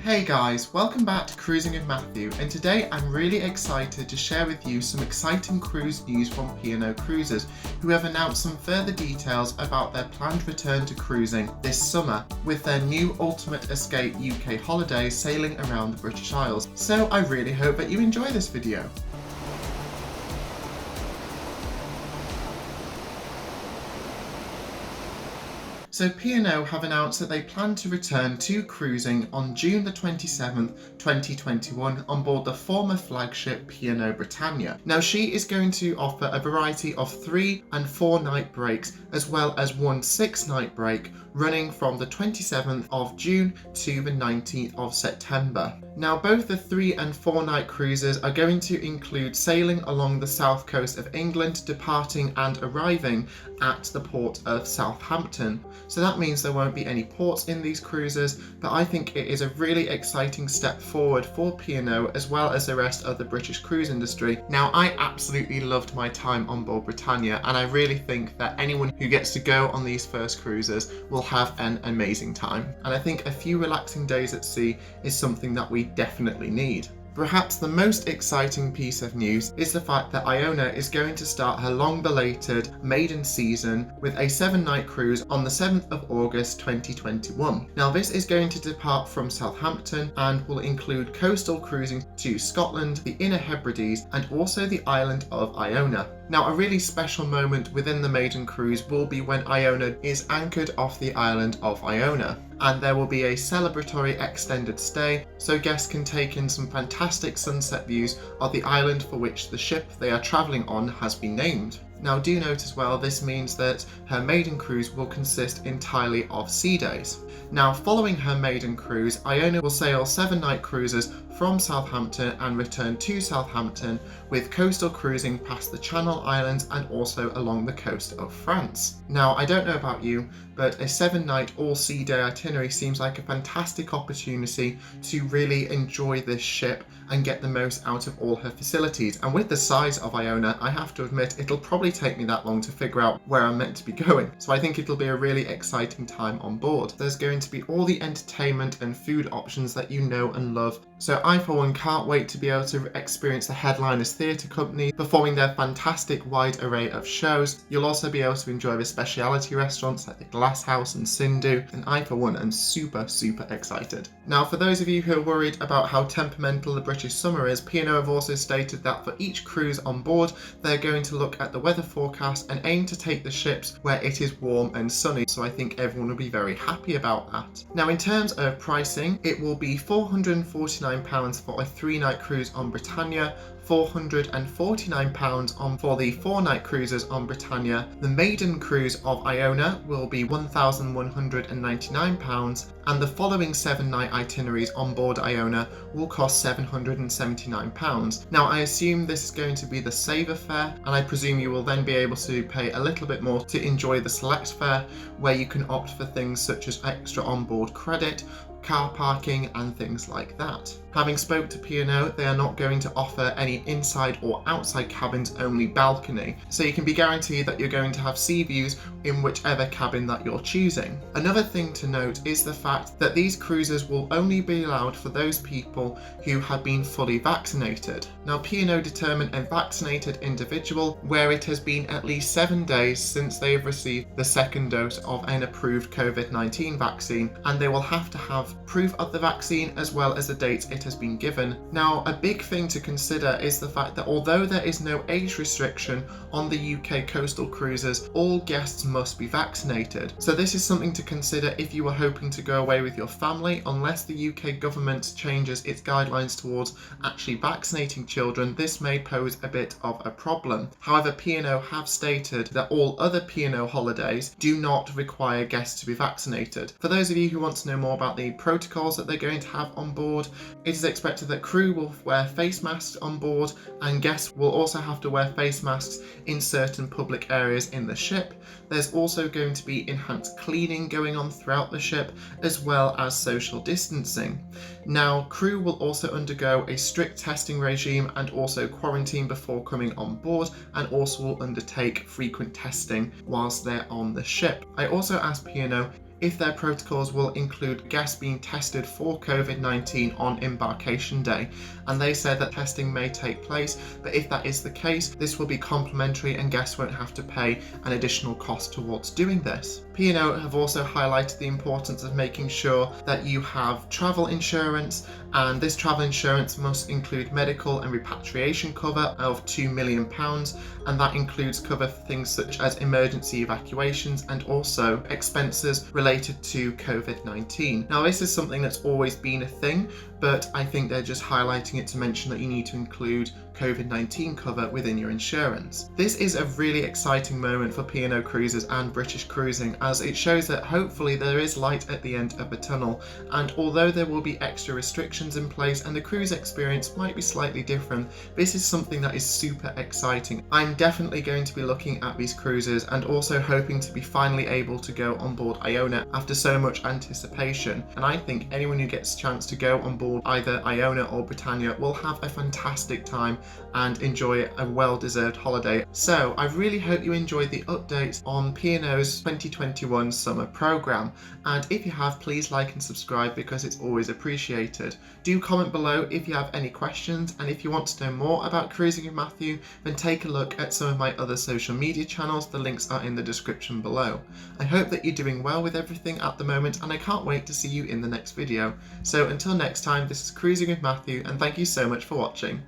Hey guys, welcome back to Cruising with Matthew, and today I'm really excited to share with you some exciting cruise news from P&O Cruises, who have announced some further details about their planned return to cruising this summer with their new Ultimate Escape UK holiday sailing around the British Isles. So I really hope that you enjoy this video. So P&O have announced that they plan to return to cruising on June the 27th, 2021 on board the former flagship P&O Britannia. Now she is going to offer a variety of 3 and 4 night breaks as well as one 6-night break running from the 27th of June to the 19th of September. Now both the 3 and 4 night cruises are going to include sailing along the south coast of England, departing and arriving at the port of Southampton. So that means there won't be any ports in these cruises, but I think it is a really exciting step forward for P&O as well as the rest of the British cruise industry. Now I absolutely loved my time on board Britannia, and I really think that anyone who gets to go on these first cruises will have an amazing time. And I think a few relaxing days at sea is something that we definitely need. Perhaps the most exciting piece of news is the fact that Iona is going to start her long-belated maiden season with a 7-night cruise on the 7th of August 2021. Now this is going to depart from Southampton and will include coastal cruising to Scotland, the Inner Hebrides and also the island of Iona. Now a really special moment within the maiden cruise will be when Iona is anchored off the island of Iona, and there will be a celebratory extended stay so guests can take in some fantastic sunset views of the island for which the ship they are travelling on has been named. Now do note as well, this means that her maiden cruise will consist entirely of sea days. Now following her maiden cruise, Iona will sail 7-night cruises from Southampton and return to Southampton with coastal cruising past the Channel Islands and also along the coast of France. Now I don't know about you, but a 7-night all-sea day itinerary seems like a fantastic opportunity to really enjoy this ship and get the most out of all her facilities. And with the size of Iona, I have to admit it'll probably take me that long to figure out where I'm meant to be going. So I think it'll be a really exciting time on board. There's going to be all the entertainment and food options that you know and love. So I for one can't wait to be able to experience the Headliners Theatre Company performing their fantastic wide array of shows. You'll also be able to enjoy the speciality restaurants like the Glass House and Sindhu, and I for one am super excited. Now for those of you who are worried about how temperamental the British summer is, P&O have also stated that for each cruise on board they're going to look at the weather forecast and aim to take the ships where it is warm and sunny, so I think everyone will be very happy about that. Now in terms of pricing, it will be £449 for a 3-night cruise on Britannia, £449 for the 4-night cruises on Britannia. The maiden cruise of Iona will be £1,199, and the following 7-night itineraries on board Iona will cost £779. Now I assume this is going to be the saver fare, and I presume you will then be able to pay a little bit more to enjoy the select fare, where you can opt for things such as extra onboard credit, car parking and things like that. Having spoke to P&O, they are not going to offer any inside or outside cabins, only balcony, so you can be guaranteed that you're going to have sea views in whichever cabin that you're choosing. Another thing to note is the fact that these cruises will only be allowed for those people who have been fully vaccinated. Now P&O determine a vaccinated individual where it has been at least 7 days since they have received the 2nd dose of an approved COVID-19 vaccine, and they will have to have proof of the vaccine as well as the date it has been given. Now a big thing to consider is the fact that although there is no age restriction on the UK coastal cruises, all guests must be vaccinated. So this is something to consider if you are hoping to go away with your family. Unless the UK government changes its guidelines towards actually vaccinating children, this may pose a bit of a problem. However, P&O have stated that all other P&O holidays do not require guests to be vaccinated. For those of you who want to know more about the protocols that they're going to have on board, it is expected that crew will wear face masks on board, and guests will also have to wear face masks in certain public areas in the ship. There's also going to be enhanced cleaning going on throughout the ship, as well as social distancing. Now, crew will also undergo a strict testing regime and also quarantine before coming on board, and also will undertake frequent testing whilst they're on the ship. I also asked P&O if their protocols will include guests being tested for COVID-19 on embarkation day. And they said that testing may take place, but if that is the case, this will be complimentary and guests won't have to pay an additional cost towards doing this. P&O have also highlighted the importance of making sure that you have travel insurance, and this travel insurance must include medical and repatriation cover of £2 million, and that includes cover for things such as emergency evacuations and also expenses related to COVID-19. Now, this is something that's always been a thing, but I think they're just highlighting it to mention that you need to include COVID-19 cover within your insurance. This is a really exciting moment for P&O Cruises and British Cruising, as it shows that hopefully there is light at the end of the tunnel, and although there will be extra restrictions in place and the cruise experience might be slightly different, this is something that is super exciting. I'm definitely going to be looking at these cruises and also hoping to be finally able to go on board Iona after so much anticipation, and I think anyone who gets a chance to go on board either Iona or Britannia will have a fantastic time and enjoy a well-deserved holiday. So I really hope you enjoyed the updates on P&O's 2021 summer programme, and if you have, please like and subscribe because it's always appreciated. Do comment below if you have any questions, and if you want to know more about Cruising with Matthew, then take a look at some of my other social media channels. The links are in the description below. I hope that you're doing well with everything at the moment, and I can't wait to see you in the next video. So until next time, this is Cruising with Matthew, and thank you so much for watching.